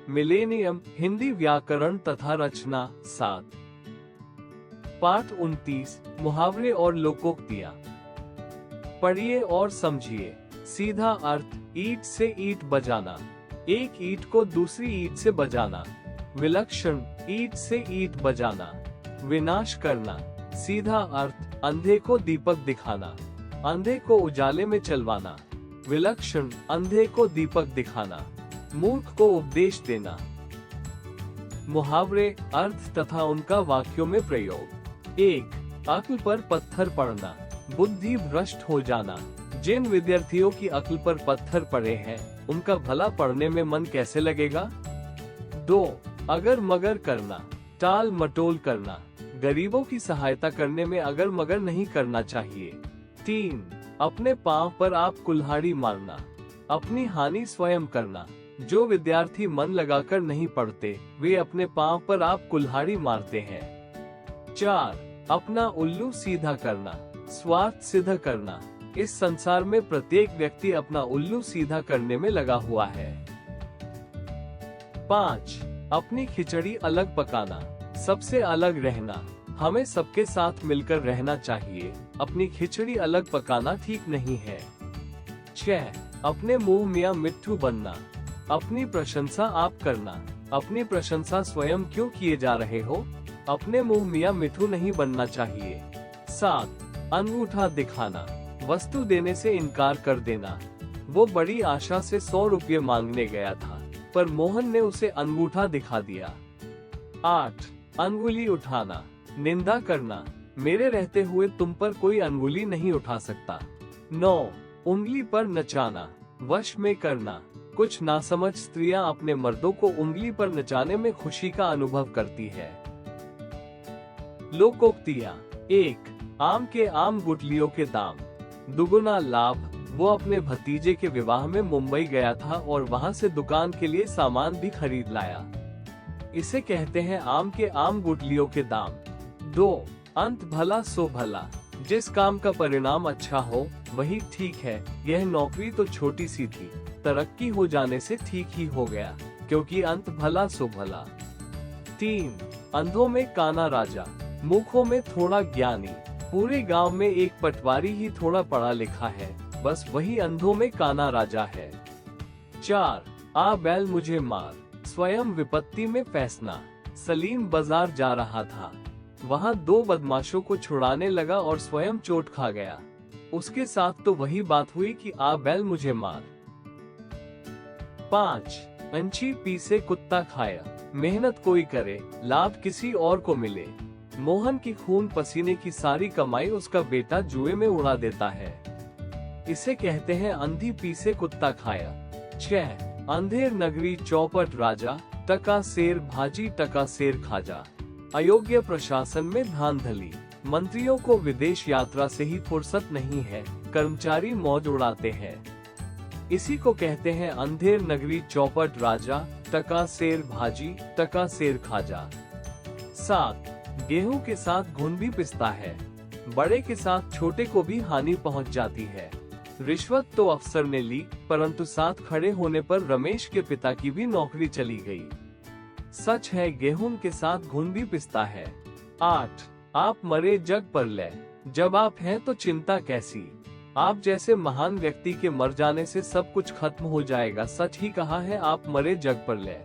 Millennium Hindi व्याकरण तथा रचना 7। पाठ 29 मुहावरे और लोकोक्तियाँ। पढ़िए और समझिए। सीधा अर्थ, ईंट से ईंट बजाना, एक ईंट को दूसरी ईंट से बजाना। विलक्षण, ईंट से ईंट बजाना। विनाश करना, सीधा अर्थ, अंधे को दीपक दिखाना, अंधे को उजाले में चलवाना। विलक्षण, अंधे को दीपक दिखाना, मूर्ख को उपदेश देना। मुहावरे, अर्थ तथा उनका वाक्यों में प्रयोग। 1. अक्ल पर पत्थर पड़ना, बुद्धि भ्रष्ट हो जाना। जिन विद्यार्थियों की अक्ल पर पत्थर पड़े हैं, उनका भला पढ़ने में मन कैसे लगेगा। 2. अगर मगर करना, टाल मटोल करना। गरीबों की सहायता करने में अगर मगर नहीं करना चाहिए। 3. अपने पांव पर आप कुल्हाड़ी मारना, अपनी हानि स्वयं करना। जो विद्यार्थी मन लगाकर नहीं पढ़ते, वे अपने पांव पर आप कुल्हाड़ी मारते हैं। 4. अपना उल्लू सीधा करना, स्वार्थ सिद्ध करना। इस संसार में प्रत्येक व्यक्ति अपना उल्लू सीधा करने में लगा हुआ है। 5. अपनी खिचड़ी अलग पकाना, सबसे अलग रहना। हमें सबके साथ मिलकर रहना चाहिए, अपनी खिचड़ी अलग पकाना ठीक नहीं है। 6. अपने मुंह मियां मिट्ठू बनना, अपनी प्रशंसा आप करना। अपनी प्रशंसा स्वयं क्यों किए जा रहे हो, अपने मुंह मियां मिट्ठू नहीं बनना चाहिए। 7. अंगूठा दिखाना, वस्तु देने से इनकार कर देना। वो बड़ी आशा से 100 रुपये मांगने गया था, पर मोहन ने उसे अंगूठा दिखा दिया। 8. अंगुली उठाना, निंदा करना। मेरे रहते हुए तुम पर कोई अंगुली नहीं उठा सकता। 9. उंगली पर नचाना, वश में करना। कुछ नासमझ स्त्रियां अपने मर्दों को उंगली पर नचाने में खुशी का अनुभव करती है। लोकोक्तियाँ। 1. आम के आम गुठलियों के दाम, दुगुना लाभ। वो अपने भतीजे के विवाह में मुंबई गया था और वहां से दुकान के लिए सामान भी खरीद लाया। इसे कहते हैं आम के आम गुठलियों के दाम। 2. अंत भला सो भला, जिस काम का परिणाम अच्छा हो वही ठीक है। यह नौकरी तो छोटी सी थी, तरक्की हो जाने से ठीक ही हो गया, क्योंकि अंत भला सो भला। 3. अंधों में काना राजा, मूर्खों में थोड़ा ज्ञानी। पूरे गांव में एक पटवारी ही थोड़ा पढ़ा लिखा है, बस वही अंधों में काना राजा है। 4. आ बैल मुझे मार, स्वयं विपत्ति में फैसना। सलीम बाजार जा रहा था, वहाँ 2 बदमाशों को छुड़ाने लगा और स्वयं चोट खा गया। उसके साथ तो वही बात हुई कि आ बैल मुझे मार। 5. पंछी पी से कुत्ता खाया, मेहनत कोई करे, लाभ किसी और को मिले। मोहन की खून पसीने की सारी कमाई उसका बेटा जुए में उड़ा देता है। इसे कहते हैं अंधी पी से कुत्ता खाया। 6. अंधेर नगरी चौपट राजा, टका शेर भाजी टका शेर खाजा। अयोग्य प्रशासन में धांधली, मंत्रियों को विदेश यात्रा से ही फुर्सत नहीं है, कर्मचारी मौज उड़ाते हैं। इसी को कहते हैं अंधेर नगरी चौपट राजा, टका शेर भाजी टका शेर खाजा। 7. गेहूं के साथ घुन भी पिसता है, बड़े के साथ छोटे को भी हानि पहुंच जाती है। रिश्वत तो अफसर ने ली, परंतु साथ खड़े होने पर रमेश के पिता की भी नौकरी चली गई। सच है, गेहूं के साथ घुन भी पिसता है। 8. आप मरे जग पर ले, जब आप हैं तो चिंता कैसी। आप जैसे महान व्यक्ति के मर जाने से सब कुछ खत्म हो जाएगा। सच ही कहा है, आप मरे जग पर ले।